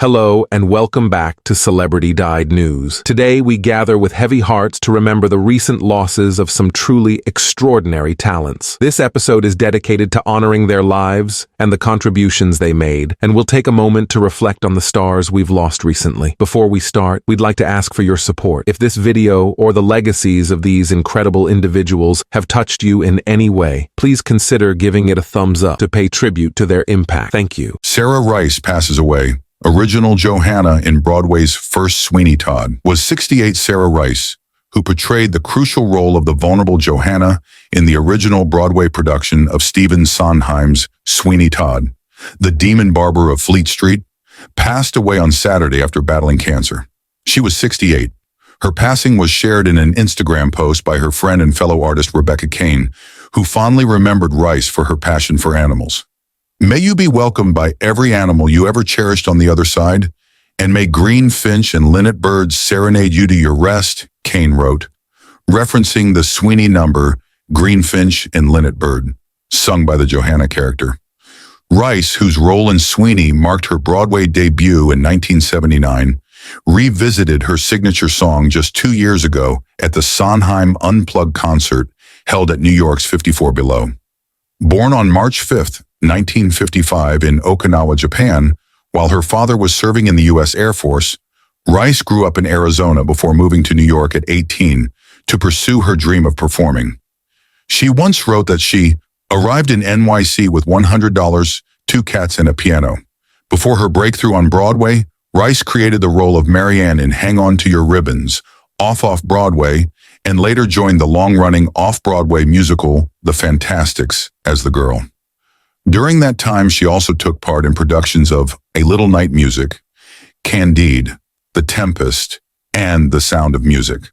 Hello and welcome back to Celebrity Died News. Today we gather with heavy hearts to remember the recent losses of some truly extraordinary talents. This episode is dedicated to honoring their lives and the contributions they made, and we'll take a moment to reflect on the stars we've lost recently. Before we start, we'd like to ask for your support. If this video or the legacies of these incredible individuals have touched you in any way, please consider giving it a thumbs up to pay tribute to their impact. Thank you. Sarah Rice passes away. Original Johanna in Broadway's first Sweeney Todd was 68 Sarah Rice, who portrayed the crucial role of the vulnerable Johanna in the original Broadway production of Stephen Sondheim's Sweeney Todd. The demon barber of Fleet Street passed away on Saturday after battling cancer. She was 68. Her passing was shared in an Instagram post by her friend and fellow artist Rebecca Kane, who fondly remembered Rice for her passion for animals. May you be welcomed by every animal you ever cherished on the other side, and may green finch and linnet birds serenade you to your rest, Kane wrote, referencing the Sweeney number, Green Finch and Linnet Bird, sung by the Johanna character. Rice, whose role in Sweeney marked her Broadway debut in 1979, revisited her signature song just 2 years ago at the Sondheim Unplugged concert held at New York's 54 Below. Born on March 5th, 1955 in Okinawa, Japan, while her father was serving in the U.S. Air Force, Rice grew up in Arizona before moving to New York at 18 to pursue her dream of performing. She once wrote that she arrived in NYC with $100, 2 cats, and a piano. Before her breakthrough on Broadway, Rice created the role of Marianne in Hang On to Your Ribbons, off-Broadway, and later joined the long-running off-Broadway musical The Fantastics as the girl. During that time, she also took part in productions of A Little Night Music, Candide, The Tempest, and The Sound of Music.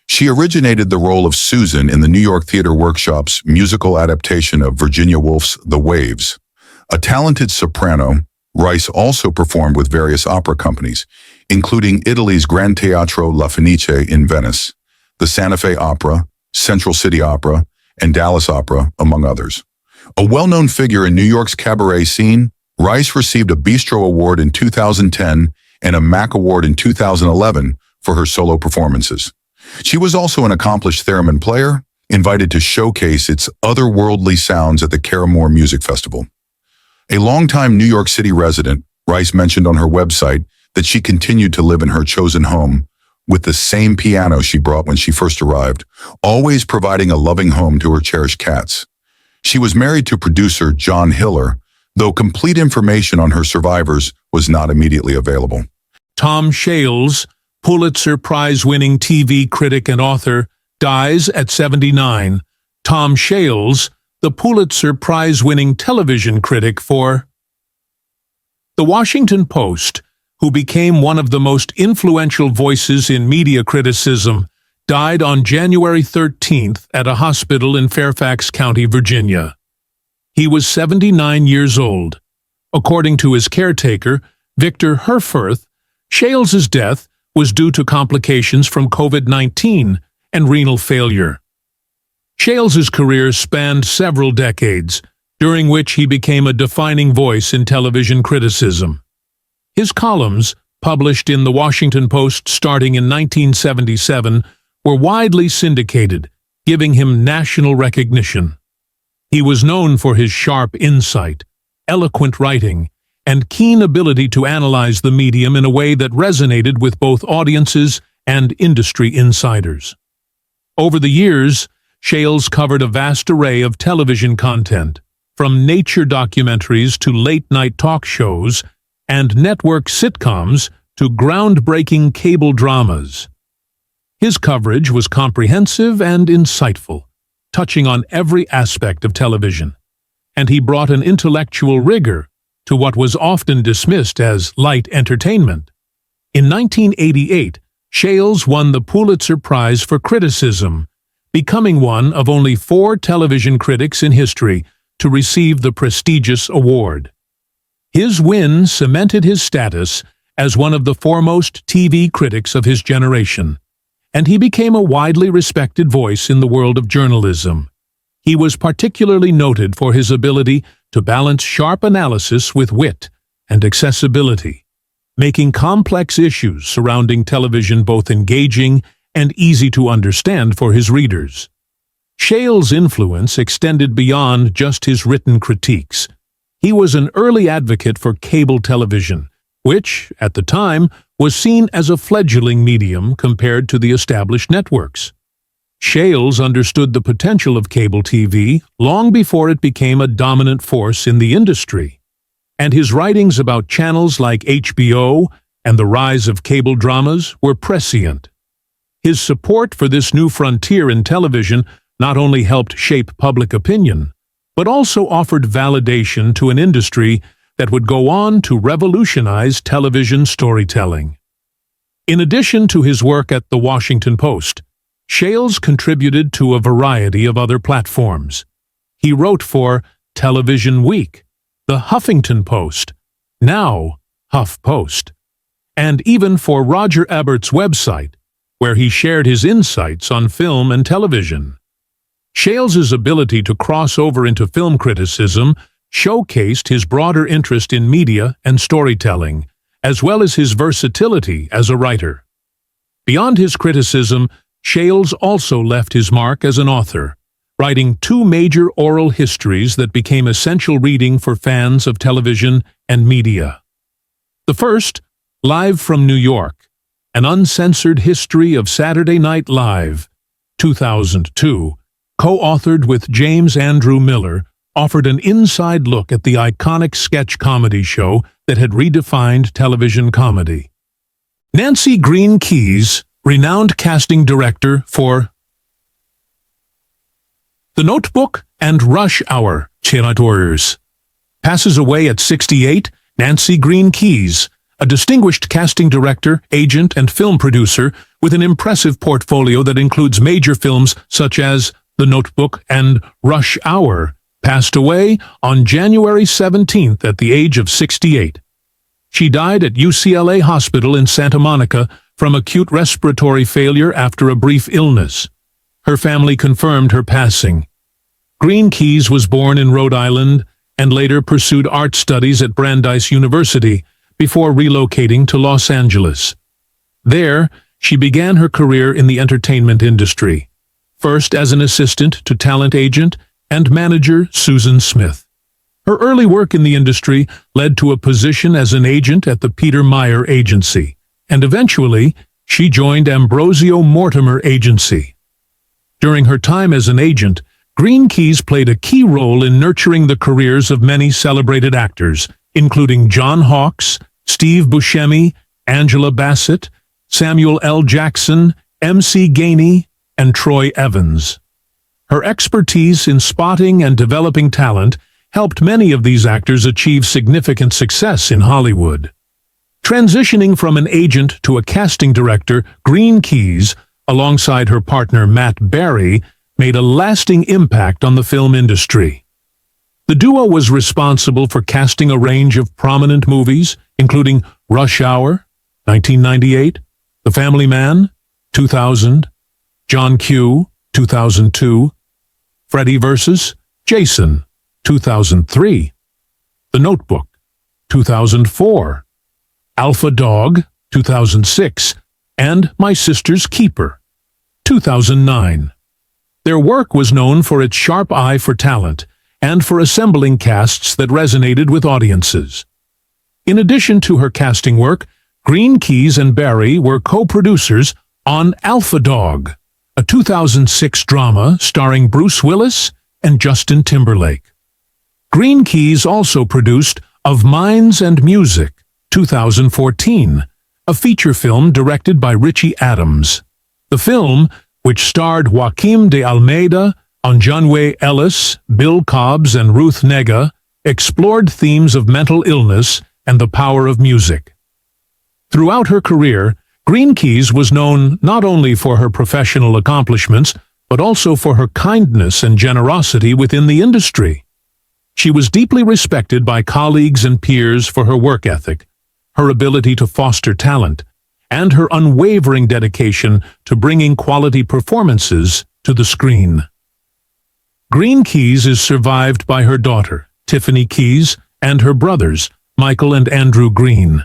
She originated the role of Susan in the New York Theater Workshop's musical adaptation of Virginia Woolf's The Waves. A talented soprano, Rice also performed with various opera companies, including Italy's Gran Teatro La Fenice in Venice, the Santa Fe Opera, Central City Opera, and Dallas Opera, among others. A well-known figure in New York's cabaret scene, Rice received a Bistro Award in 2010 and a MAC Award in 2011 for her solo performances. She was also an accomplished theremin player, invited to showcase its otherworldly sounds at the Caramore Music Festival. A longtime New York City resident, Rice mentioned on her website that she continued to live in her chosen home with the same piano she brought when she first arrived, always providing a loving home to her cherished cats. She was married to producer John Hiller, though complete information on her survivors was not immediately available. Tom Shales, Pulitzer Prize-winning TV critic and author, dies at 79. Tom Shales, the Pulitzer Prize-winning television critic for The Washington Post, who became one of the most influential voices in media criticism, died on January 13th at a hospital in Fairfax County, Virginia. He was 79 years old. According to his caretaker, Victor Herfurth, Shales's death was due to complications from COVID-19 and renal failure. Shales's career spanned several decades, during which he became a defining voice in television criticism. His columns, published in The Washington Post starting in 1977, were widely syndicated, giving him national recognition. He was known for his sharp insight, eloquent writing, and keen ability to analyze the medium in a way that resonated with both audiences and industry insiders. Over the years, Shales covered a vast array of television content, from nature documentaries to late-night talk shows and network sitcoms to groundbreaking cable dramas. His coverage was comprehensive and insightful, touching on every aspect of television, and he brought an intellectual rigor to what was often dismissed as light entertainment. In 1988, Shales won the Pulitzer Prize for Criticism, becoming one of only 4 television critics in history to receive the prestigious award. His win cemented his status as one of the foremost TV critics of his generation, and he became a widely respected voice in the world of journalism. He was particularly noted for his ability to balance sharp analysis with wit and accessibility. making complex issues surrounding television both engaging and easy to understand for his readers. Shales' influence extended beyond just his written critiques. He was an early advocate for cable television, which, at the time, was seen as a fledgling medium compared to the established networks. Shales understood the potential of cable TV long before it became a dominant force in the industry, and his writings about channels like HBO and the rise of cable dramas were prescient. His support for this new frontier in television not only helped shape public opinion, but also offered validation to an industry that would go on to revolutionize television storytelling. In addition to his work at The Washington Post, Shales contributed to a variety of other platforms. He wrote for Television Week, The Huffington Post, now HuffPost, and even for Roger Ebert's website, where he shared his insights on film and television. Shales's ability to cross over into film criticism showcased his broader interest in media and storytelling, as well as his versatility as a writer. Beyond his criticism, Shales also left his mark as an author, writing 2 major oral histories that became essential reading for fans of television and media. The first, Live from New York, An Uncensored History of Saturday Night Live, 2002, co-authored with James Andrew Miller, offered an inside look at the iconic sketch comedy show that had redefined television comedy. Nancy Green Keyes, renowned casting director for The Notebook and Rush Hour, passes away at 68. Nancy Green Keyes, a distinguished casting director, agent, and film producer with an impressive portfolio that includes major films such as The Notebook and Rush Hour, passed away on January 17th at the age of 68. She died at UCLA Hospital in Santa Monica from acute respiratory failure after a brief illness. Her family confirmed her passing. Green Keyes was born in Rhode Island and later pursued art studies at Brandeis University before relocating to Los Angeles. There, she began her career in the entertainment industry, first as an assistant to talent agent and manager Susan Smith. Her early work in the industry led to a position as an agent at the Peter Meyer Agency, and eventually, she joined Ambrosio Mortimer Agency. During her time as an agent, Green Keyes played a key role in nurturing the careers of many celebrated actors, including John Hawkes, Steve Buscemi, Angela Bassett, Samuel L. Jackson, M.C. Gainey, and Troy Evans. Her expertise in spotting and developing talent helped many of these actors achieve significant success in Hollywood. Transitioning from an agent to a casting director, Green Keyes, alongside her partner Matt Berry, made a lasting impact on the film industry. The duo was responsible for casting a range of prominent movies, including Rush Hour, 1998, The Family Man, 2000, John Q, 2002, Freddy vs. Jason, 2003, The Notebook, 2004, Alpha Dog, 2006, and My Sister's Keeper, 2009. Their work was known for its sharp eye for talent and for assembling casts that resonated with audiences. In addition to her casting work, Green Keyes and Berry were co-producers on Alpha Dog, a 2006 drama starring Bruce Willis and Justin Timberlake. Green Keyes also produced Of Minds and Music, 2014, a feature film directed by Richie Adams. The film, which starred Joaquim de Almeida, Anjanwe Ellis, Bill Cobbs, and Ruth Negga, explored themes of mental illness and the power of music. Throughout her career, Green Keyes was known not only for her professional accomplishments, but also for her kindness and generosity within the industry. She was deeply respected by colleagues and peers for her work ethic, her ability to foster talent, and her unwavering dedication to bringing quality performances to the screen. Green Keyes is survived by her daughter, Tiffany Keyes, and her brothers, Michael and Andrew Green.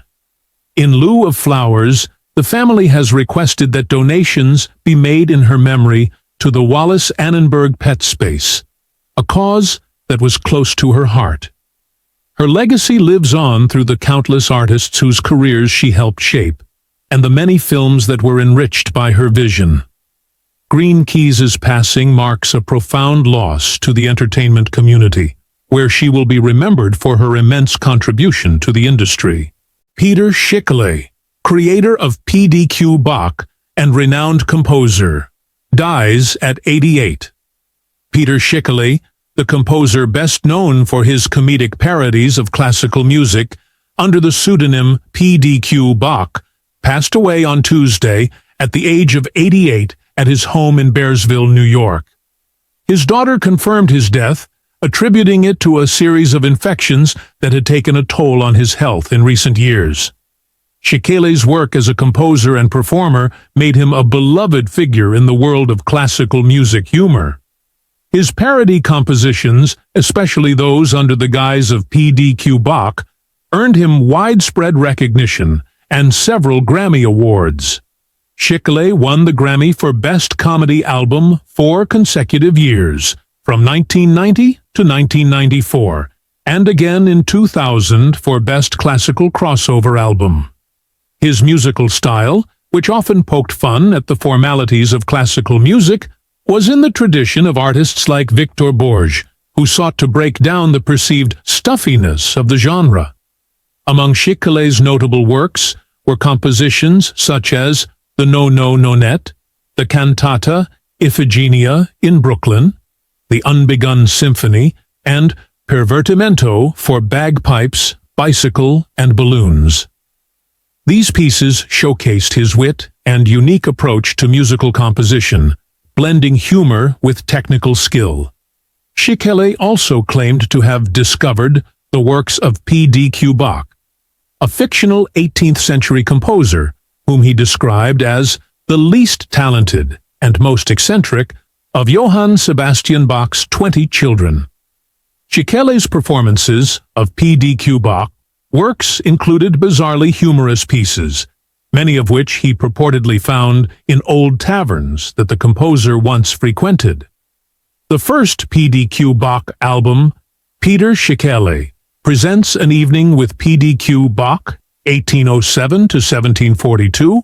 In lieu of flowers, the family has requested that donations be made in her memory to the Wallace Annenberg Pet Space, a cause that was close to her heart. Her legacy lives on through the countless artists whose careers she helped shape, and the many films that were enriched by her vision. Green Keys's passing marks a profound loss to the entertainment community, where she will be remembered for her immense contribution to the industry. Peter Schickele, creator of PDQ Bach and renowned composer, dies at 88. Peter Schickele, the composer best known for his comedic parodies of classical music under the pseudonym PDQ Bach, passed away on Tuesday at the age of 88 at his home in Bearsville, New York. His daughter confirmed his death, attributing it to a series of infections that had taken a toll on his health in recent years. Schickele's work as a composer and performer made him a beloved figure in the world of classical music humor. His parody compositions, especially those under the guise of PDQ Bach, earned him widespread recognition and several Grammy Awards. Schickele won the Grammy for Best Comedy Album 4 consecutive years, from 1990 to 1994, and again in 2000 for Best Classical Crossover Album. His musical style, which often poked fun at the formalities of classical music, was in the tradition of artists like Victor Borge, who sought to break down the perceived stuffiness of the genre. Among Schickele's notable works were compositions such as the No-No Nonette, the cantata Iphigenia in Brooklyn, the Unbegun Symphony, and Pervertimento for bagpipes, bicycle, and balloons. These pieces showcased his wit and unique approach to musical composition, blending humor with technical skill. Schickele also claimed to have discovered the works of PDQ Bach, a fictional 18th-century composer whom he described as the least talented and most eccentric of Johann Sebastian Bach's 20 children. Schickele's performances of PDQ Bach works included bizarrely humorous pieces, many of which he purportedly found in old taverns that the composer once frequented. The first PDQ Bach album, Peter Schickele, presents an evening with PDQ Bach, 1807 to 1742,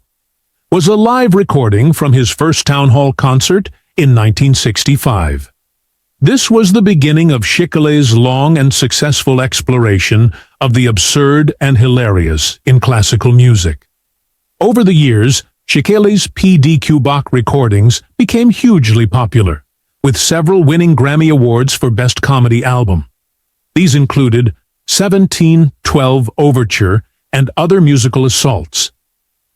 was a live recording from his first town hall concert in 1965. This was the beginning of Schickele's long and successful exploration of the absurd and hilarious in classical music. Over the years, Schickele's PDQ Bach recordings became hugely popular, with several winning Grammy Awards for Best Comedy Album. These included 1712 Overture and Other Musical Assaults,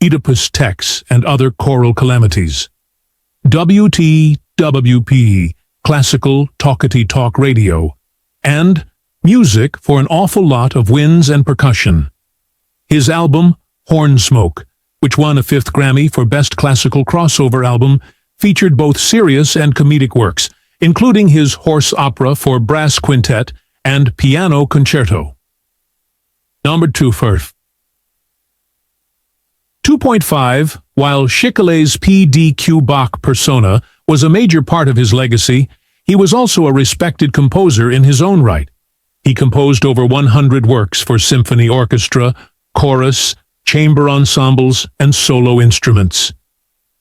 Oedipus Tex and Other Choral Calamities, WTWP, Classical Talkity Talk Radio, and Music for an Awful Lot of Winds and Percussion. His album, Horn Smoke, which won a 5th Grammy for Best Classical Crossover Album, featured both serious and comedic works, including his horse opera for brass quintet and piano concerto. Number 2 first. 2.5. While Schickele's PDQ Bach persona was a major part of his legacy, he was also a respected composer in his own right. He composed over 100 works for symphony orchestra, chorus, chamber ensembles, and solo instruments.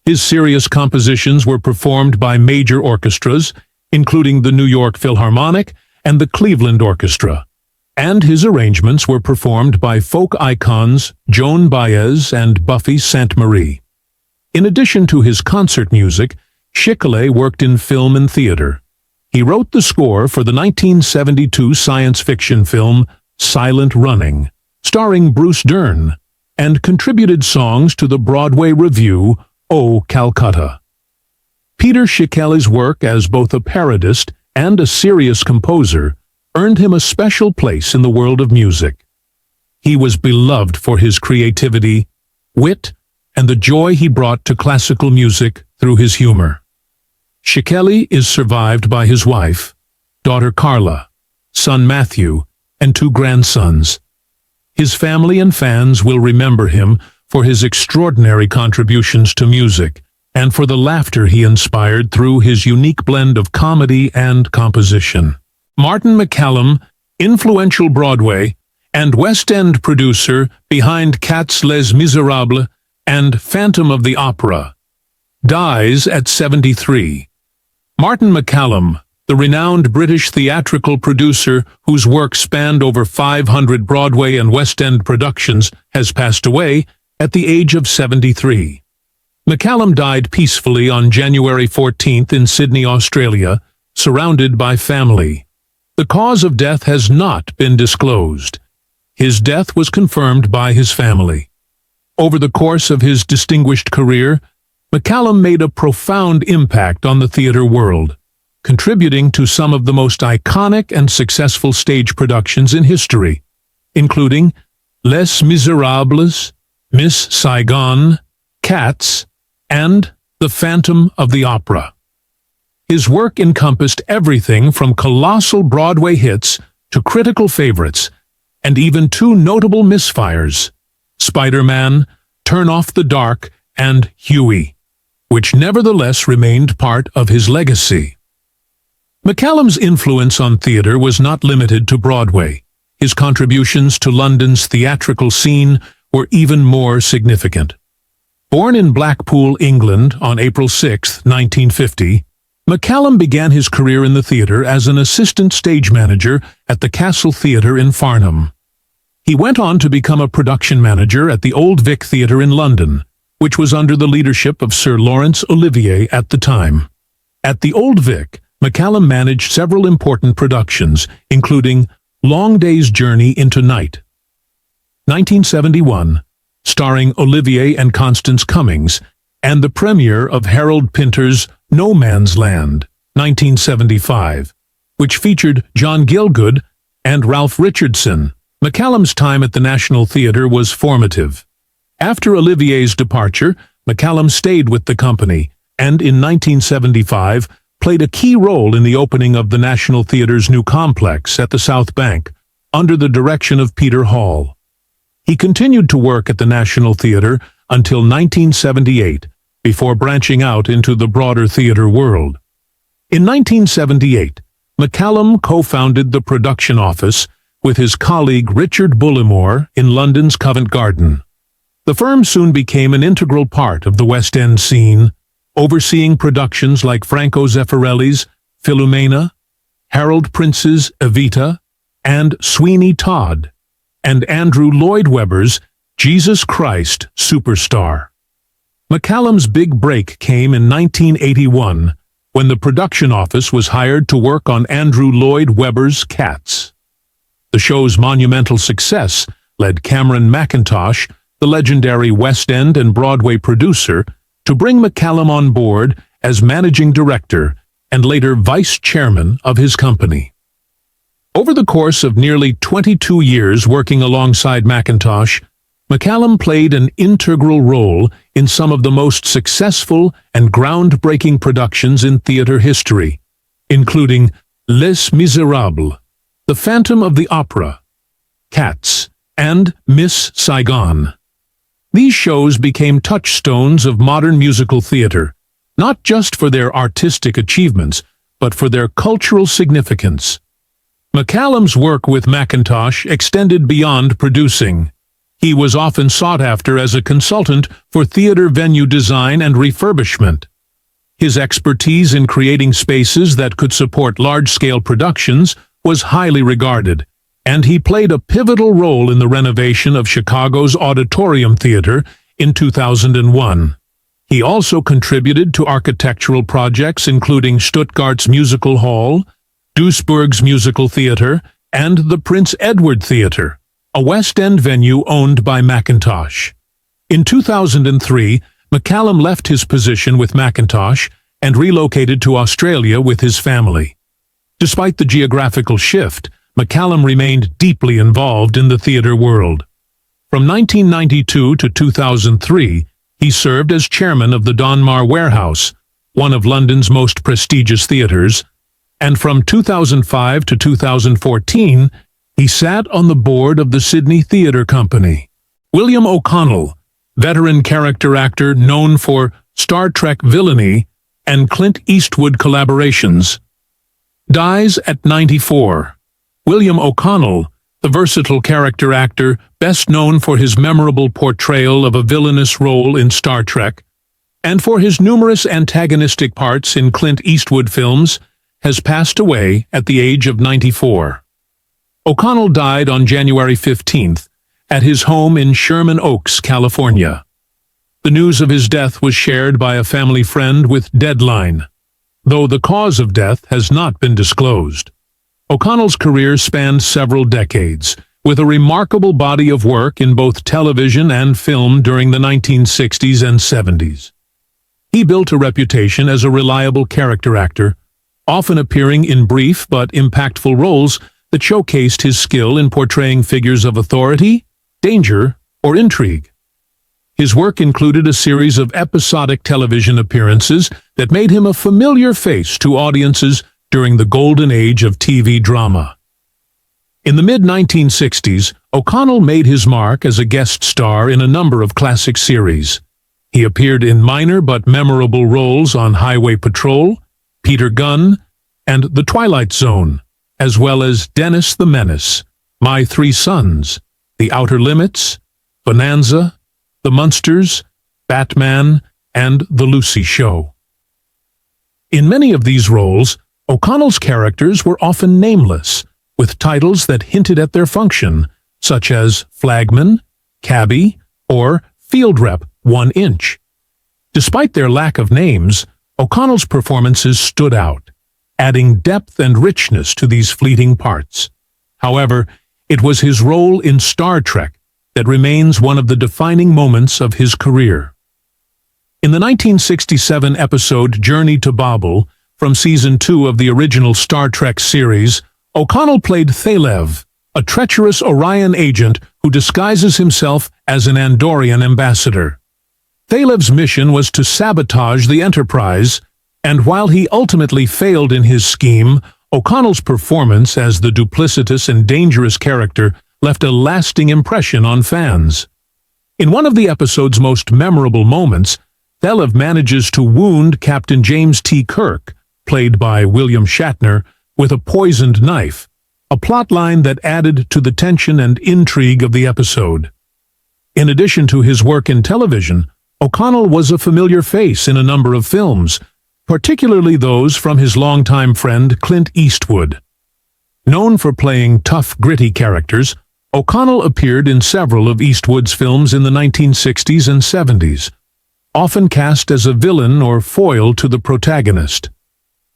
His serious compositions were performed by major orchestras, including the New York Philharmonic and the Cleveland Orchestra, and his arrangements were performed by folk icons Joan Baez and Buffy Sainte-Marie. In addition to his concert music, Schickele worked in film and theater. He wrote the score for the 1972 science fiction film Silent Running, starring Bruce Dern, and contributed songs to the Broadway revue O Calcutta. Peter Schickele's work as both a parodist and a serious composer earned him a special place in the world of music. He was beloved for his creativity, wit, and the joy he brought to classical music through his humor. Schickele is survived by his wife, daughter Carla, son Matthew, and 2 grandsons. his family and fans will remember him for his extraordinary contributions to music and for the laughter he inspired through his unique blend of comedy and composition. Martin McCallum, influential Broadway and West End producer behind Cats, Les Miserables and Phantom of the Opera, dies at 73. Martin McCallum, the renowned British theatrical producer whose work spanned over 500 Broadway and West End productions, has passed away at the age of 73. McCallum died peacefully on January 14th in Sydney, Australia, surrounded by family. The cause of death has not been disclosed. His death was confirmed by his family. Over the course of his distinguished career, McCallum made a profound impact on the theater world, contributing to some of the most iconic and successful stage productions in history, including Les Miserables, Miss Saigon, Cats, and The Phantom of the Opera. His work encompassed everything from colossal Broadway hits to critical favorites, and even two notable misfires, Spider-Man, Turn Off the Dark, and Huey, which nevertheless remained part of his legacy. McCallum's influence on theater was not limited to Broadway. His contributions to London's theatrical scene were even more significant. Born in Blackpool, England on April 6, 1950, McCallum began his career in the theater as an assistant stage manager at the Castle Theatre in Farnham. He went on to become a production manager at the Old Vic Theatre in London, which was under the leadership of Sir Laurence Olivier at the time. At the Old Vic, McCallum managed several important productions, including Long Day's Journey into Night, 1971, starring Olivier and Constance Cummings, and the premiere of Harold Pinter's No Man's Land, 1975, which featured John Gielgud and Ralph Richardson. McCallum's time at the National Theatre was formative. After Olivier's departure, McCallum stayed with the company, and in 1975 played a key role in the opening of the National Theatre's new complex at the South Bank, under the direction of Peter Hall. He continued to work at the National Theatre until 1978, before branching out into the broader theatre world. In 1978, McCallum co-founded the production office with his colleague Richard Bullimore in London's Covent Garden. The firm soon became an integral part of the West End scene, overseeing productions like Franco Zeffirelli's Philomena, Harold Prince's Evita, and Sweeney Todd, and Andrew Lloyd Webber's Jesus Christ Superstar. McCallum's big break came in 1981, when the production office was hired to work on Andrew Lloyd Webber's Cats. The show's monumental success led Cameron Mackintosh, the legendary West End and Broadway producer, to bring McCallum on board as managing director and later vice chairman of his company. Over the course of nearly 22 years working alongside Mackintosh, McCallum played an integral role in some of the most successful and groundbreaking productions in theater history, including Les Miserables, The Phantom of the Opera, Cats, and Miss Saigon. These shows became touchstones of modern musical theater, not just for their artistic achievements, but for their cultural significance. McCallum's work with Mackintosh extended beyond producing. He was often sought after as a consultant for theater venue design and refurbishment. His expertise in creating spaces that could support large-scale productions was highly regarded, and he played a pivotal role in the renovation of Chicago's Auditorium Theater in 2001. He also contributed to architectural projects including Stuttgart's Musical Hall, Duisburg's Musical Theater, and the Prince Edward Theater, a West End venue owned by Mackintosh. In 2003, McCallum left his position with Mackintosh and relocated to Australia with his family. Despite the geographical shift, McCallum remained deeply involved in the theatre world. From 1992 to 2003, he served as chairman of the Donmar Warehouse, one of London's most prestigious theatres, and from 2005 to 2014, He sat on the board of the Sydney Theatre Company. William O'Connell, veteran character actor known for Star Trek villainy and Clint Eastwood collaborations, dies at 94. William O'Connell, the versatile character actor best known for his memorable portrayal of a villainous role in Star Trek, and for his numerous antagonistic parts in Clint Eastwood films, has passed away at the age of 94. O'Connell died on January 15th at his home in Sherman Oaks, California. The news of his death was shared by a family friend with Deadline, though the cause of death has not been disclosed. O'Connell's career spanned several decades, with a remarkable body of work in both television and film during the 1960s and 70s. He built a reputation as a reliable character actor, often appearing in brief but impactful roles that showcased his skill in portraying figures of authority, danger, or intrigue. His work included a series of episodic television appearances that made him a familiar face to audiences during the golden age of TV drama. In the mid-1960s, O'Connell made his mark as a guest star in a number of classic series. He appeared in minor but memorable roles on Highway Patrol, Peter Gunn, and The Twilight Zone, as well as Dennis the Menace, My Three Sons, The Outer Limits, Bonanza, The Munsters, Batman, and The Lucy Show. In many of these roles, O'Connell's characters were often nameless, with titles that hinted at their function, such as Flagman, Cabbie, or Field Rep 1 Inch. Despite their lack of names, O'Connell's performances stood out, adding depth and richness to these fleeting parts. However, it was his role in Star Trek that remains one of the defining moments of his career. In the 1967 episode Journey to Babel, from Season 2 of the original Star Trek series, O'Connell played Thalev, a treacherous Orion agent who disguises himself as an Andorian ambassador. Thalev's mission was to sabotage the Enterprise, and while he ultimately failed in his scheme, O'Connell's performance as the duplicitous and dangerous character left a lasting impression on fans. In one of the episode's most memorable moments, Thalev manages to wound Captain James T. Kirk, played by William Shatner, with a poisoned knife, a plotline that added to the tension and intrigue of the episode. In addition to his work in television, O'Connell was a familiar face in a number of films, particularly those from his longtime friend Clint Eastwood. Known for playing tough, gritty characters, O'Connell appeared in several of Eastwood's films in the 1960s and 70s, often cast as a villain or foil to the protagonist.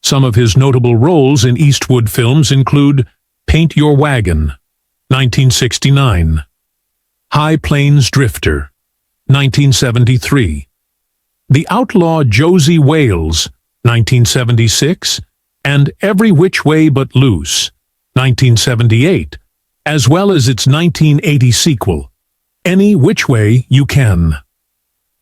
Some of his notable roles in Eastwood films include Paint Your Wagon, 1969, High Plains Drifter, 1973, The Outlaw Josie Wales, 1976, and Every Which Way But Loose, 1978, as well as its 1980 sequel, Any Which Way You Can.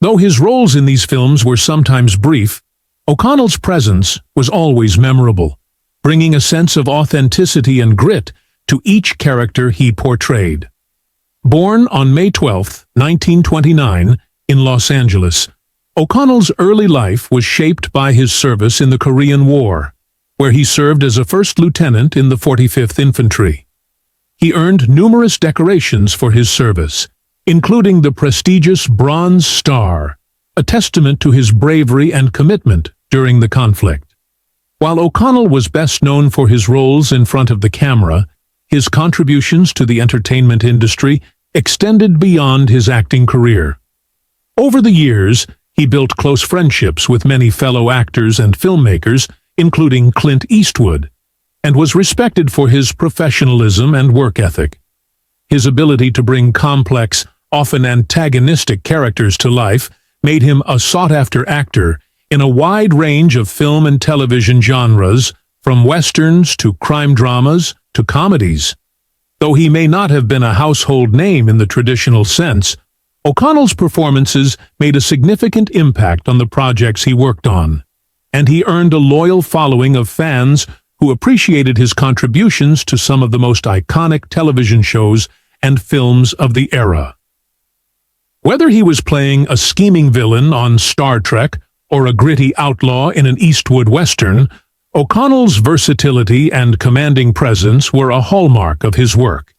Though his roles in these films were sometimes brief, O'Connell's presence was always memorable, bringing a sense of authenticity and grit to each character he portrayed. Born on May 12, 1929, in Los Angeles, O'Connell's early life was shaped by his service in the Korean War, where he served as a first lieutenant in the 45th Infantry. He earned numerous decorations for his service, including the prestigious Bronze Star, a testament to his bravery and commitment during the conflict. While O'Connell was best known for his roles in front of the camera, his contributions to the entertainment industry extended beyond his acting career. Over the years, he built close friendships with many fellow actors and filmmakers, including Clint Eastwood, and was respected for his professionalism and work ethic. His ability to bring complex, often antagonistic characters to life made him a sought-after actor in a wide range of film and television genres, from westerns to crime dramas to comedies. Though he may not have been a household name in the traditional sense, O'Connell's performances made a significant impact on the projects he worked on, and he earned a loyal following of fans who appreciated his contributions to some of the most iconic television shows and films of the era. Whether he was playing a scheming villain on Star Trek or a gritty outlaw in an Eastwood Western, O'Connell's versatility and commanding presence were a hallmark of his work.